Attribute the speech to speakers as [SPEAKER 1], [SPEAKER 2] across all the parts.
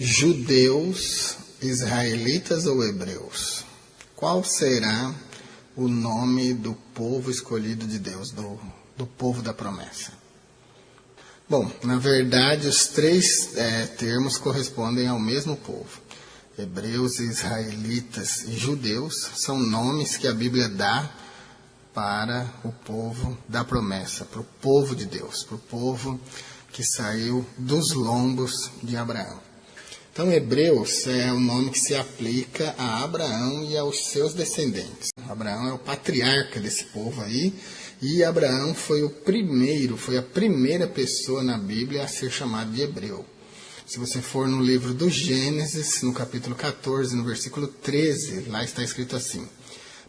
[SPEAKER 1] Judeus, israelitas ou hebreus? Qual será o nome do povo escolhido de Deus, do povo da promessa? Bom, na verdade, os três termos correspondem ao mesmo povo. Hebreus, israelitas e judeus são nomes que a Bíblia dá para o povo da promessa, para o povo de Deus, para o povo que saiu dos lombos de Abraão. Então, Hebreus é o nome que se aplica a Abraão e aos seus descendentes. Abraão é o patriarca desse povo aí, e Abraão foi a primeira pessoa na Bíblia a ser chamado de hebreu. Se você for no livro do Gênesis, no capítulo 14, no versículo 13, lá está escrito assim: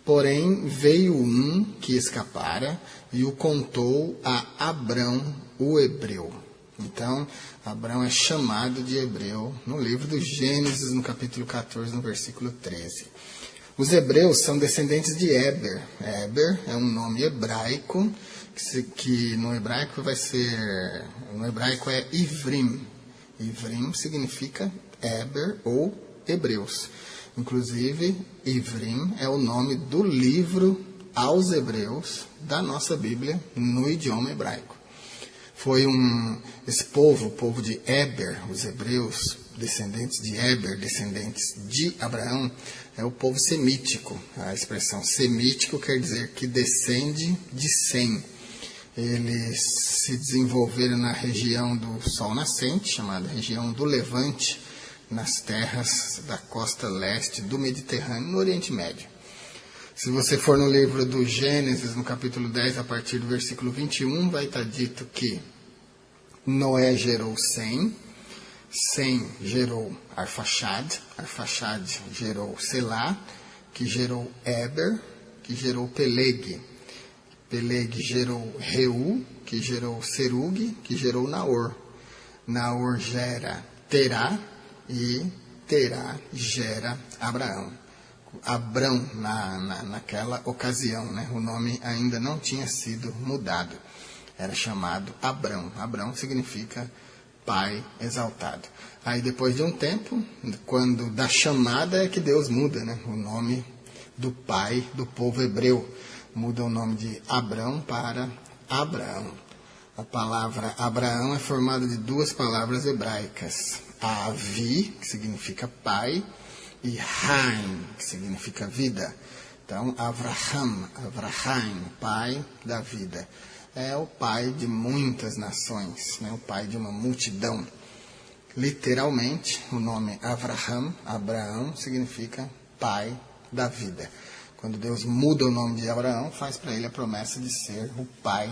[SPEAKER 1] porém veio um que escapara e o contou a Abrão, o hebreu. Então, Abrão é chamado de hebreu no livro do Gênesis, no capítulo 14, no versículo 13. Os hebreus são descendentes de Éber. Éber é um nome hebraico, que no hebraico é Ivrim. Ivrim significa Éber ou hebreus. Inclusive, Ivrim é o nome do livro aos hebreus da nossa Bíblia no idioma hebraico. Esse povo, o povo de Éber, os hebreus, descendentes de Éber, descendentes de Abraão, é o povo semítico. A expressão semítico quer dizer que descende de Sem. Eles se desenvolveram na região do Sol Nascente, chamada região do Levante, nas terras da costa leste do Mediterrâneo, no Oriente Médio. Se você for no livro do Gênesis, no capítulo 10, a partir do versículo 21, vai estar dito que Noé gerou Sem, Sem gerou Arfaxad, Arfaxad gerou Selá, que gerou Éber, que gerou Peleg, Peleg gerou Reu, que gerou Serug, que gerou Naor, Naor gera Terá, e Terá gera Abraão. Abrão, naquela ocasião, né? O nome ainda não tinha sido mudado. Era chamado Abrão. Abrão significa pai exaltado. Aí depois de um tempo, quando da chamada é que Deus muda, né? O nome do pai do povo hebreu. Muda o nome de Abrão para Abraão. A palavra Abraão é formada de duas palavras hebraicas. Avi, que significa pai, e Haim, que significa vida. Então, Avraham, pai da vida. É o pai de muitas nações, né? O pai de uma multidão. Literalmente, o nome Abraão, significa pai da vida. Quando Deus muda o nome de Abraão, faz para ele a promessa de ser o pai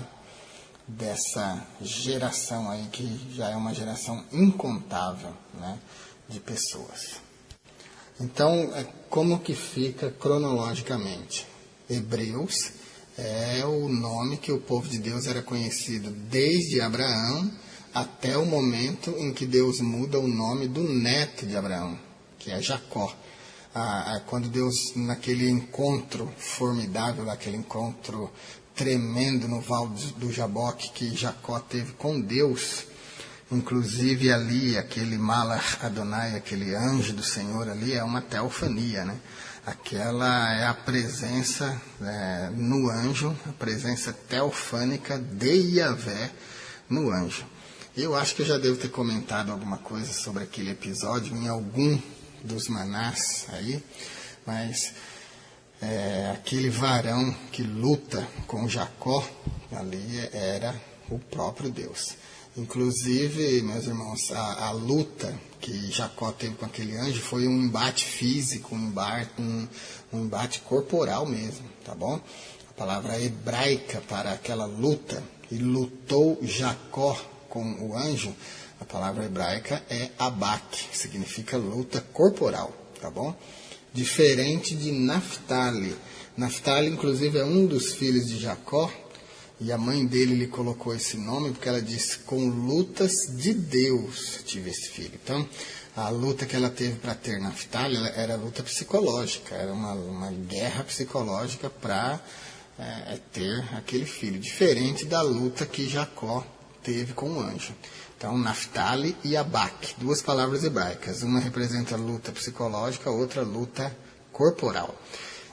[SPEAKER 1] dessa geração aí, que já é uma geração incontável, né, de pessoas. Então, como que fica cronologicamente? Hebreus é o nome que o povo de Deus era conhecido desde Abraão até o momento em que Deus muda o nome do neto de Abraão, que é Jacó. Quando Deus, naquele encontro formidável, aquele encontro tremendo no Val do Jaboque que Jacó teve com Deus, inclusive ali, aquele Malach Adonai, aquele anjo do Senhor ali, é uma teofania, né? Aquela é a presença no anjo, a presença teofânica de Yahvé no anjo. Eu acho que eu já devo ter comentado alguma coisa sobre aquele episódio em algum dos manás aí, mas aquele varão que luta com Jacó, ali era o próprio Deus. Inclusive, meus irmãos, a luta que Jacó teve com aquele anjo foi um embate físico, um embate corporal mesmo, tá bom? A palavra hebraica para aquela luta, e lutou Jacó com o anjo, a palavra hebraica é abak, que significa luta corporal, tá bom? Diferente de Naftali. Naftali, inclusive, é um dos filhos de Jacó, e a mãe dele lhe colocou esse nome porque ela disse: com lutas de Deus tive esse filho. Então, a luta que ela teve para ter Naftali era luta psicológica, era uma guerra psicológica para ter aquele filho, diferente da luta que Jacó teve com o anjo. Então, Naftali e Abak, duas palavras hebraicas. Uma representa luta psicológica, outra luta corporal.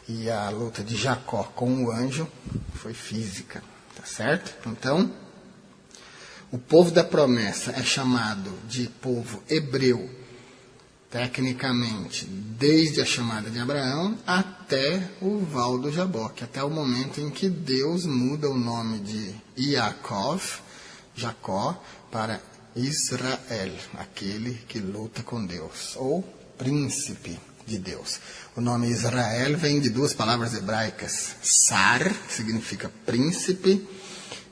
[SPEAKER 1] E a luta de Jacó com o anjo foi física, tá certo? Então, o povo da promessa é chamado de povo hebreu, tecnicamente, desde a chamada de Abraão até o Val do Jaboque, até o momento em que Deus muda o nome de Yaakov, Jacó, para Israel, aquele que luta com Deus, ou príncipe de Deus. O nome Israel vem de duas palavras hebraicas, Sar, que significa príncipe,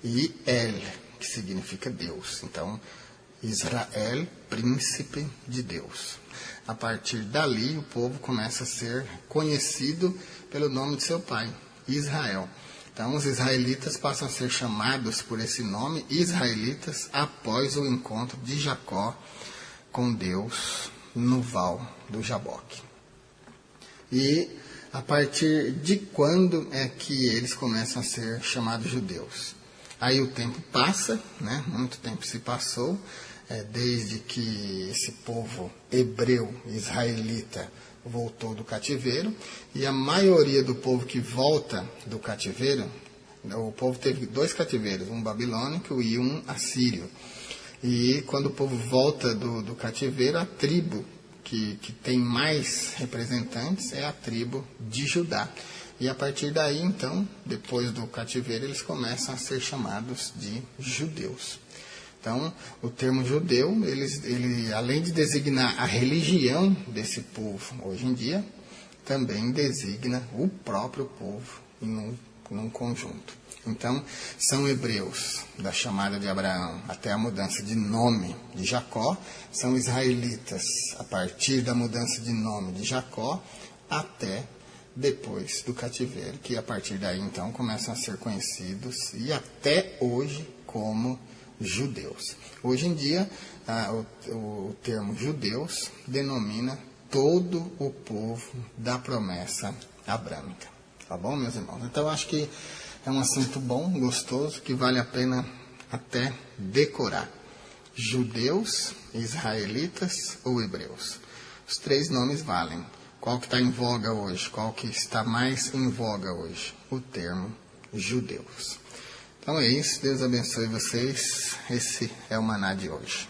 [SPEAKER 1] e El, que significa Deus. Então, Israel, príncipe de Deus. A partir dali, o povo começa a ser conhecido pelo nome de seu pai, Israel. Então, os israelitas passam a ser chamados por esse nome, israelitas, após o encontro de Jacó com Deus no Val do Jaboque. E a partir de quando é que eles começam a ser chamados judeus? Aí o tempo passa, né? Muito tempo se passou, desde que esse povo hebreu, israelita, voltou do cativeiro, e a maioria do povo que volta do cativeiro, o povo teve dois cativeiros, um babilônico e um assírio. E quando o povo volta do cativeiro, a tribo que tem mais representantes é a tribo de Judá. E a partir daí, então, depois do cativeiro, eles começam a ser chamados de judeus. Então, o termo judeu, ele além de designar a religião desse povo hoje em dia, também designa o próprio povo num conjunto. Então, são hebreus da chamada de Abraão até a mudança de nome de Jacó, são israelitas a partir da mudança de nome de Jacó até depois do cativeiro, que a partir daí então começam a ser conhecidos e até hoje como judeus. Hoje em dia, o termo judeus denomina todo o povo da promessa abrâmica. Tá bom, meus irmãos? Então, acho que é um assunto bom, gostoso, que vale a pena até decorar. Judeus, israelitas ou hebreus? Os três nomes valem. Qual que está em voga hoje? Qual que está mais em voga hoje? O termo judeus. Então é isso. Deus abençoe vocês. Esse é o Maná de hoje.